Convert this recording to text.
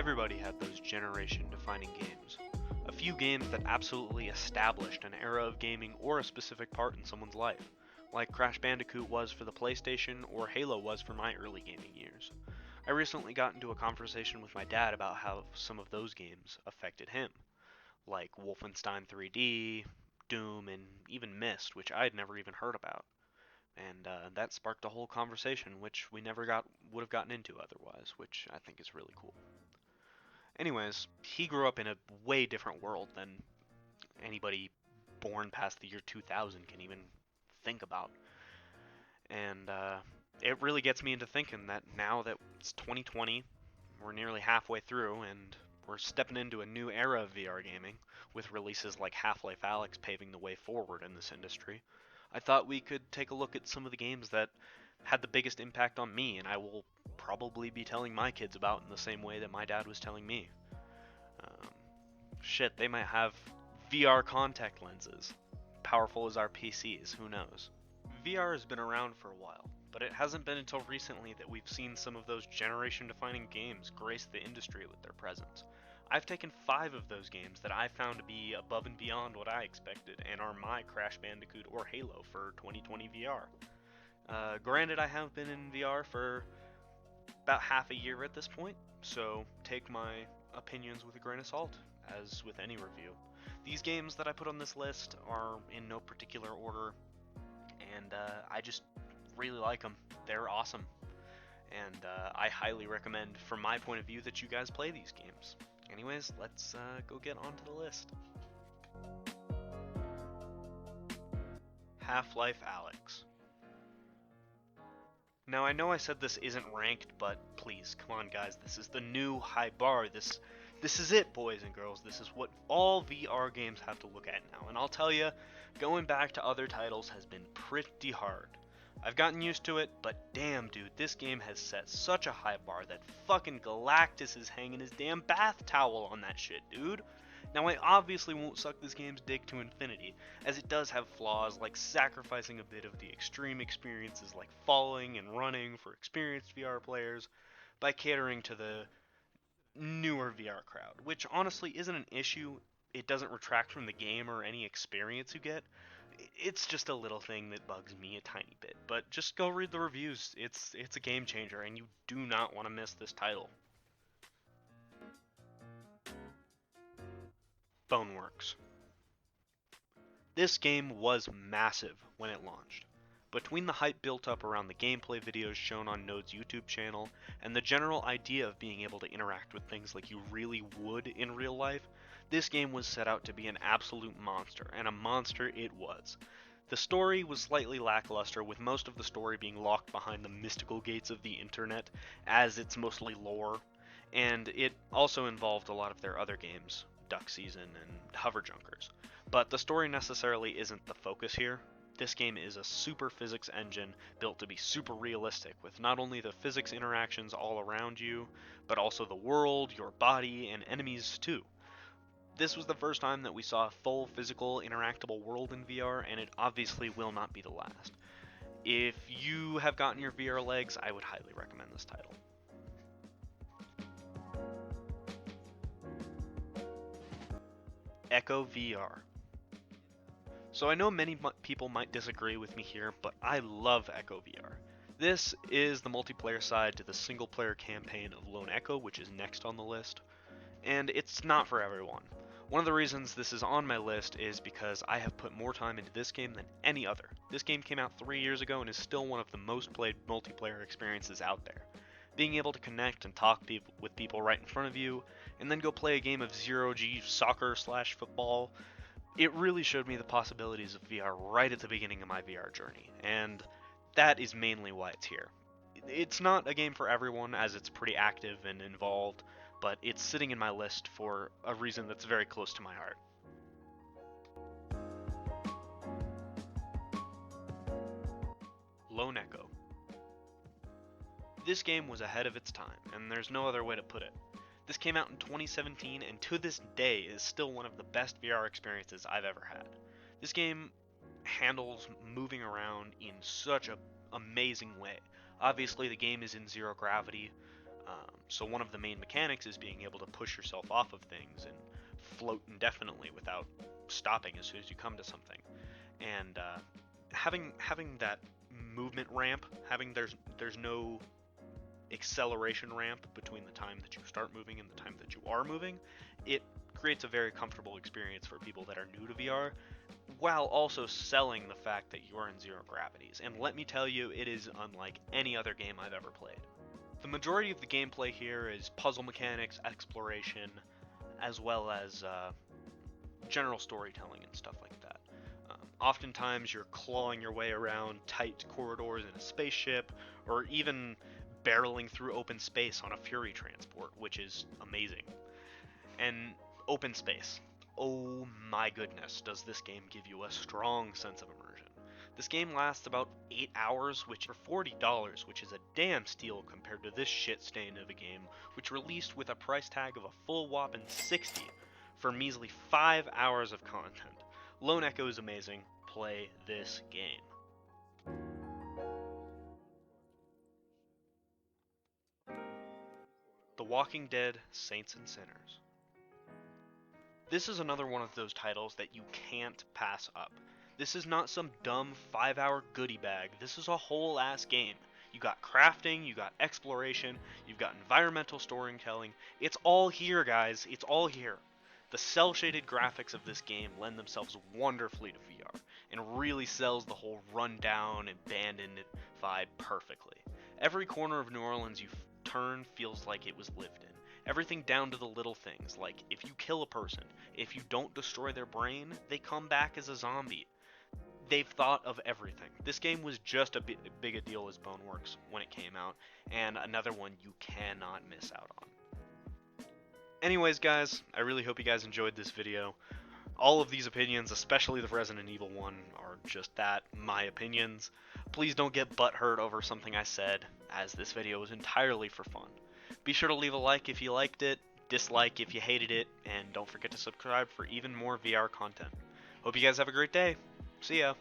Everybody had those generation-defining games. A few games that absolutely established an era of gaming or a specific part in someone's life, like Crash Bandicoot was for the PlayStation or Halo was for my early gaming years. I recently got into a conversation with my dad about how some of those games affected him, like Wolfenstein 3D, Doom, and even Myst, which I had never even heard about. And that sparked a whole conversation which we never would have gotten into otherwise, which I think is really cool. Anyways, he grew up in a way different world than anybody born past the year 2000 can even think about. And it really gets me into thinking that now that it's 2020, we're nearly halfway through, and we're stepping into a new era of VR gaming, with releases like HalfLife Alex paving the way forward in this industry. I thought we could take a look at some of the games that had the biggest impact on me, and I will probably be telling my kids about in the same way that my dad was telling me. Um, Shit, they might have VR contact lenses. Powerful as our PCs, who knows? VR has been around for a while, but it hasn't been until recently that we've seen some of those generation-defining games grace the industry with their presence. I've taken 5 of those games that I found to be above and beyond what I expected and are my Crash Bandicoot or Halo for 2020 VR. Granted, I have been in VR for about half a year at this point, so take my opinions with a grain of salt, as with any review. These games that I put on this list are in no particular order, and I just really like them. They're awesome, and I highly recommend, from my point of view, that you guys play these games. Anyways, let's go get onto the list. HalfLife Alex. Now, I know I said this isn't ranked, but please, come on guys, this is the new high bar. This is it, boys and girls. This is what all VR games have to look at now. And I'll tell you, going back to other titles has been pretty hard. I've gotten used to it, but damn, dude, this game has set such a high bar that fucking Galactus is hanging his damn bath towel on that shit, dude. Now, I obviously won't suck this game's dick to infinity, as it does have flaws like sacrificing a bit of the extreme experiences like falling and running for experienced VR players by catering to the newer VR crowd, which honestly isn't an issue. It doesn't retract from the game or any experience you get. It's just a little thing that bugs me a tiny bit, but just go read the reviews. It's a game changer, and you do not want to miss this title. Boneworks. This game was massive when it launched. Between the hype built up around the gameplay videos shown on Node's YouTube channel, and the general idea of being able to interact with things like you really would in real life, this game was set out to be an absolute monster, and a monster it was. The story was slightly lackluster, with most of the story being locked behind the mystical gates of the internet, as it's mostly lore, and it also involved a lot of their other games, Duck Season and Hover Junkers. But the story necessarily isn't the focus here. This game is a super physics engine built to be super realistic, with not only the physics interactions all around you, but also the world, your body, and enemies too. This was the first time that we saw a full physical interactable world in VR, and it obviously will not be the last. If you have gotten your VR legs, I would highly recommend this title. Echo VR. So I know many people might disagree with me here, but I love Echo VR. This is the multiplayer side to the single player campaign of Lone Echo, which is next on the list, and it's not for everyone. One of the reasons this is on my list is because I have put more time into this game than any other. This game came out 3 years ago and is still one of the most played multiplayer experiences out there. Being able to connect and talk with people right in front of you, and then go play a game of zero-G soccer/football, it really showed me the possibilities of VR right at the beginning of my VR journey, and that is mainly why it's here. It's not a game for everyone, as it's pretty active and involved, but it's sitting in my list for a reason that's very close to my heart. Lone Echo. This game was ahead of its time, and there's no other way to put it. This came out in 2017, and to this day is still one of the best VR experiences I've ever had. This game handles moving around in such an amazing way. Obviously, the game is in zero gravity, So one of the main mechanics is being able to push yourself off of things and float indefinitely without stopping as soon as you come to something. And having that movement ramp, there's no acceleration ramp between the time that you start moving and the time that you are moving, it creates a very comfortable experience for people that are new to VR, while also selling the fact that you are in zero gravities. And let me tell you, it is unlike any other game I've ever played. The majority of the gameplay here is puzzle mechanics, exploration, as well as general storytelling and stuff like that. Oftentimes you're clawing your way around tight corridors in a spaceship, or even barreling through open space on a Fury transport, which is amazing. And open space. Oh my goodness, does this game give you a strong sense of immersion. This game lasts about 8 hours, which for $40, which is a damn steal compared to this shit stain of a game, which released with a price tag of a full whopping $60 for measly 5 hours of content. Lone Echo is amazing. Play this game. The Walking Dead Saints and Sinners. This is another one of those titles that you can't pass up. This is not some dumb 5-hour goodie bag. This is a whole ass game. You got crafting, you got exploration, you've got environmental storytelling. It's all here, guys. It's all here. The cel-shaded graphics of this game lend themselves wonderfully to VR, and really sells the whole rundown, abandoned vibe perfectly. Every corner of New Orleans you turn feels like it was lived in. Everything down to the little things, like if you kill a person, if you don't destroy their brain, they come back as a zombie. They've thought of everything. This game was just as big a deal as Boneworks when it came out, and another one you cannot miss out on. Anyways, guys, I really hope you guys enjoyed this video. All of these opinions, especially the Resident Evil one, are just that, my opinions. Please don't get butthurt over something I said, as this video was entirely for fun. Be sure to leave a like if you liked it, dislike if you hated it, and don't forget to subscribe for even more VR content. Hope you guys have a great day. See ya.